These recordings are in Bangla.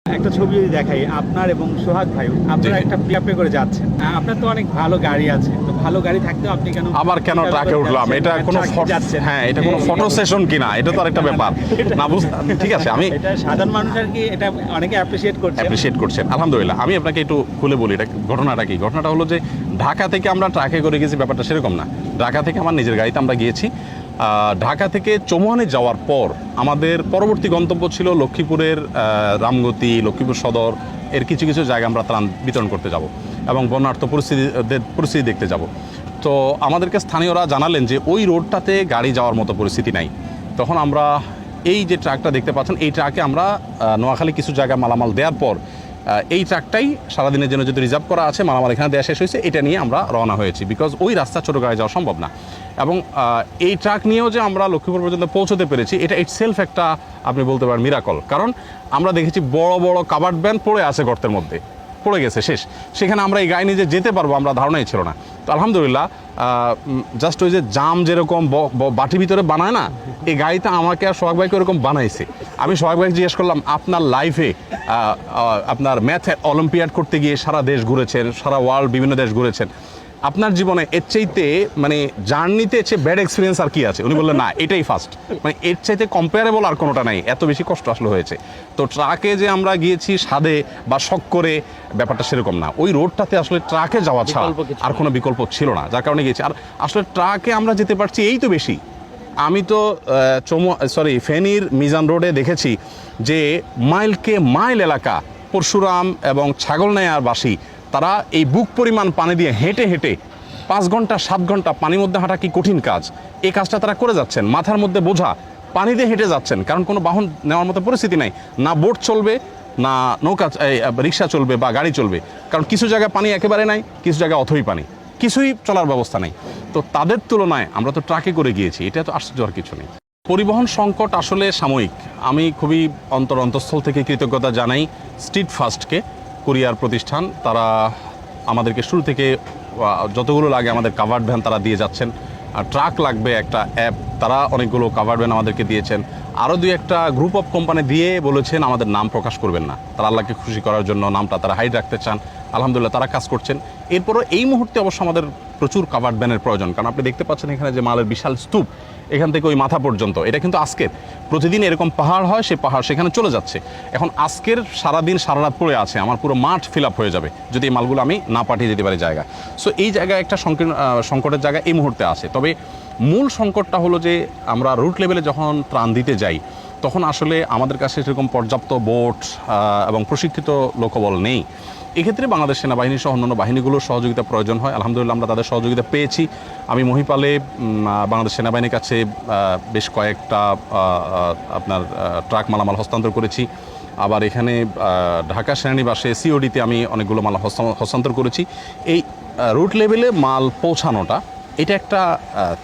একটা ছবি যদি দেখাই আপনার এবং সোহাগ ভাই, আপনারা একটা পিকআপে করে যাচ্ছেন। আপনার তো অনেক ভালো গাড়ি আছে, তো ভালো গাড়ি থাকতেও আপনি কেন আবার কেন ট্রাকে উঠলাম? এটা কোনো হ্যাঁ, এটা কোনো ফটো সেশন কিনা, এটা তো আরেকটা ব্যাপার না। ঠিক আছে, আমি এটা সাধারণ মানুষ আর কি, এটা অনেকে অ্যাপ্রিশিয়েট করছেন আলহামদুলিল্লাহ। আমি আপনাকে একটু খুলে বলি এটা ঘটনাটা কি। ঘটনাটা হলো যে ঢাকা থেকে আমরা ট্রাকে করে গেছি, ব্যাপারটা সেরকম না। ঢাকা থেকে আমার নিজের গাড়িতে আমরা গিয়েছি। ঢাকা থেকে চৌমুহানে যাওয়ার পর আমাদের পরবর্তী গন্তব্য ছিল লক্ষ্মীপুরের রামগতি, লক্ষ্মীপুর সদর এর কিছু কিছু জায়গা আমরা ত্রাণ বিতরণ করতে যাব এবং বন্যার্থ পরিস্থিতি দেখতে যাব। তো আমাদেরকে স্থানীয়রা জানালেন যে ওই রোডটাতে গাড়ি যাওয়ার মতো পরিস্থিতি নাই। তখন আমরা এই যে ট্রাকটা দেখতে পাচ্ছেন, এই ট্রাকে আমরা নোয়াখালী কিছু জায়গায় মালামাল দেওয়ার পর এই ট্রাকটাই সারাদিনের জন্য যদি রিজার্ভ করা আছে, মালামাল এখানে দেওয়া শেষ হয়েছে, এটা নিয়ে আমরা রওনা হয়েছি। বিকজ ওই রাস্তা ছোটো গাড়ি যাওয়া সম্ভব না। এবং এই ট্রাক নিয়েও যে আমরা লক্ষ্মীপুর পর্যন্ত পৌঁছতে পেরেছি, এটা ইটসেলফ একটা আপনি বলতে পারেন মিরাকল। কারণ আমরা দেখেছি বড় বড় কাভার্ড ভ্যান পড়ে আছে, গর্তের মধ্যে পড়ে গেছে শেষ। সেখানে আমরা এই গাড়ি নিয়ে যেতে পারবো আমরা ধারণাই ছিল না। তো আলহামদুলিল্লাহ, জাস্ট ওই যে জাম যেরকম বাটির ভিতরে বানায় না, এই গাড়িটা আমাকে আর সোহাগ ভাইকে ওরকম বানাইছে। আমি সোহাগ ভাইকে জিজ্ঞেস করলাম, আপনার লাইফে আপনার ম্যাথ অলিম্পিয়াড করতে গিয়ে সারা দেশ ঘুরেছেন, সারা ওয়ার্ল্ড বিভিন্ন দেশ ঘুরেছেন, আপনার জীবনে এর চাইতে মানে জার্নিতে চেয়ে ব্যাড এক্সপিরিয়েন্স আর কি আছে? উনি বললেন না, এটাই ফার্স্ট, মানে এর চাইতে কম্পেয়ারেবল আর কোনোটা নাই, এত বেশি কষ্ট আসলে হয়েছে। তো ট্রাকে যে আমরা গিয়েছি স্বাদে বা শখ করে, ব্যাপারটা সেরকম না। ওই রোডটাতে আসলে ট্রাকে যাওয়া ছাড়া আর কোনো বিকল্প ছিল না, যার কারণে গিয়েছি। আর আসলে ট্রাকে আমরা যেতে পারছি এই তো বেশি। আমি তো ফেনীর মিজান রোডে দেখেছি যে মাইলকে মাইল এলাকা পরশুরাম এবং ছাগলনাইয়ারবাসী তারা এই বুক পরিমাণ পানি দিয়ে হেঁটে হেঁটে 5 ঘন্টা 7 ঘন্টা পানির মধ্যে হাঁটা কি কঠিন কাজ, এই কাজটা তারা করে যাচ্ছেন। মাথার মধ্যে বোঝা, পানি দিয়ে হেঁটে যাচ্ছেন, কারণ কোনো বাহন নেওয়ার মতো পরিস্থিতি নাই। না বোট চলবে, না নৌকা রিক্সা চলবে বা গাড়ি চলবে, কারণ কিছু জায়গায় পানি একেবারে নাই, কিছু জায়গায় অথই পানি, কিছুই চলার ব্যবস্থা নেই। তো তাদের তুলনায় আমরা তো ট্রাকে করে গিয়েছি, এটা তো আশ্চর্য আর কিছু নেই। পরিবহন সংকট আসলে সাময়িক। আমি খুবই অন্তঃস্থল থেকে কৃতজ্ঞতা জানাই স্ট্রিট ফাস্টকে, কুরিয়ার প্রতিষ্ঠান। তারা আমাদেরকে শুরু থেকে যতগুলো লাগে আমাদের কাভার্ড ভ্যান তারা দিয়ে যাচ্ছেন। আর ট্রাক লাগবে একটা অ্যাপ, তারা অনেকগুলো কাভার্ড ভ্যান আমাদেরকে দিয়েছেন। আরও 2-1টা গ্রুপ অফ কোম্পানি দিয়ে বলেছেন আমাদের নাম প্রকাশ করবেন না, তারা আল্লাহকে খুশি করার জন্য নামটা তারা হাইড রাখতে চান। আলহামদুলিল্লাহ তারা কাজ করছেন। এরপরও এই মুহূর্তে অবশ্য আমাদের প্রচুর কাভার্ড ভ্যানের প্রয়োজন, কারণ আপনি দেখতে পাচ্ছেন এখানে যে মালের বিশাল স্তূপ, এখান থেকে ওই মাথা পর্যন্ত, এটা কিন্তু আজকের প্রতিদিন এরকম পাহাড় হয়, সেই পাহাড় সেখানে চলে যাচ্ছে। এখন আজকের সারাদিন সারা রাত পড়ে আছে, আমার পুরো মাঠ ফিল আপ হয়ে যাবে যদি এই মালগুলো আমি না পাঠিয়ে দিতে পারি জায়গা। সো এই জায়গায় একটা সংকটের জায়গা এই মুহূর্তে আছে। তবে মূল সংকটটা হলো যে আমরা রুট লেভেলে যখন ত্রাণ দিতে যাই, তখন আসলে আমাদের কাছে সেরকম পর্যাপ্ত বোট এবং প্রশিক্ষিত লোকবল নেই। এক্ষেত্রে বাংলাদেশ সেনাবাহিনী সহ অন্যান্য বাহিনীগুলোর সহযোগিতা প্রয়োজন হয়। আলহামদুলিল্লাহ আমরা তাদের সহযোগিতা পেয়েছি। আমি মহিপালে বাংলাদেশ সেনাবাহিনীর কাছে বেশ কয়েকটা আপনার ট্রাক মালামাল হস্তান্তর করেছি। আবার এখানে ঢাকা সেনানিবাসে সিওডিতে আমি অনেকগুলো মাল হস্তান্তর করেছি। এই রুট লেভেলে মাল পৌঁছানোটা এটা একটা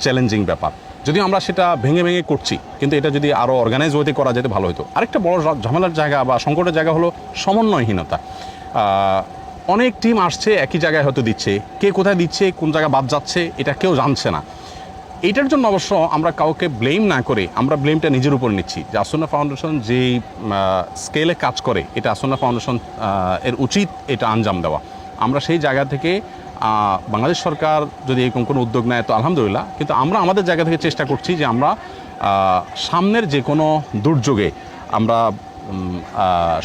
চ্যালেঞ্জিং ব্যাপার, যদিও আমরা সেটা ভেঙে ভেঙে করছি, কিন্তু এটা যদি আরও অর্গানাইজ ওয়েতে করা যেতে ভালো হতো। আরেকটা বড় ঝামেলার জায়গা বা সংকটের জায়গা হলো সমন্বয়হীনতা। অনেক টিম আসছে, একই জায়গায় হয়তো দিচ্ছে, কে কোথায় দিচ্ছে, কোন জায়গায় বাদ যাচ্ছে, এটা কেউ জানছে না। এইটার জন্য অবশ্য আমরা কাউকে ব্লেম না করে আমরা ব্লেমটা নিজের উপর নিচ্ছি। যে আসন্না ফাউন্ডেশন যেই স্কেলে কাজ করে, এটা আসন্না ফাউন্ডেশন এর উচিত এটা আঞ্জাম দেওয়া। আমরা সেই জায়গা থেকে বাংলাদেশ সরকার যদি এরকম কোনো উদ্যোগ নেয় তো আলহামদুলিল্লাহ, কিন্তু আমরা আমাদের জায়গা থেকে চেষ্টা করছি যে আমরা সামনের যে কোনো দুর্যোগে আমরা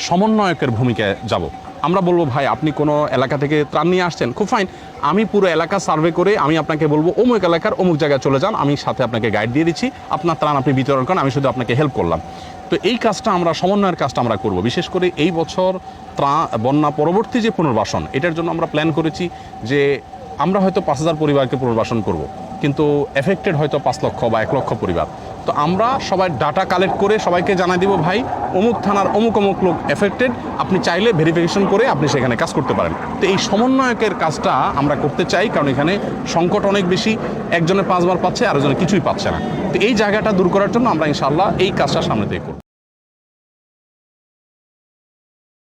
সমন্বয়কের ভূমিকায় যাব। আমরা বলবো, ভাই আপনি কোনো এলাকা থেকে ত্রাণ নিয়ে আসছেন, খুব ফাইন, আমি পুরো এলাকা সার্ভে করে আমি আপনাকে বলবো অমুক এলাকার অমুক জায়গায় চলে যান, আমি সাথে আপনাকে গাইড দিয়ে দিচ্ছি, আপনার ত্রাণ আপনি বিতরণ করেন, আমি শুধু আপনাকে হেল্প করলাম। তো এই কাজটা আমরা সমন্বয়ের কাজটা আমরা করব। বিশেষ করে এই বছর বন্যা পরবর্তী যে পুনর্বাসন, এটার জন্য আমরা প্ল্যান করেছি যে আমরা হয়তো 5,000 পরিবারকে পুনর্বাসন করব, কিন্তু এফেক্টেড হয়তো 5 লক্ষ বা 1 লক্ষ পরিবার। তো আমরা সবাই ডাটা কালেক্ট করে সবাইকে জানাই দিব, ভাই অমুক থানার অমুক অমুক লোক এফেক্টেড, আপনি চাইলে ভেরিফিকেশন করে আপনি সেখানে কাজ করতে পারেন। তো এই সমন্বয়কের কাজটা আমরা করতে চাই, কারণ এখানে সংকট অনেক বেশি, একজনের 5 বার পাচ্ছে, আরেকজনের কিছুই পাচ্ছে না। তো এই জায়গাটা দূর করার জন্য আমরা ইনশাআল্লাহ এই কাজটা সামনে থেকে করব।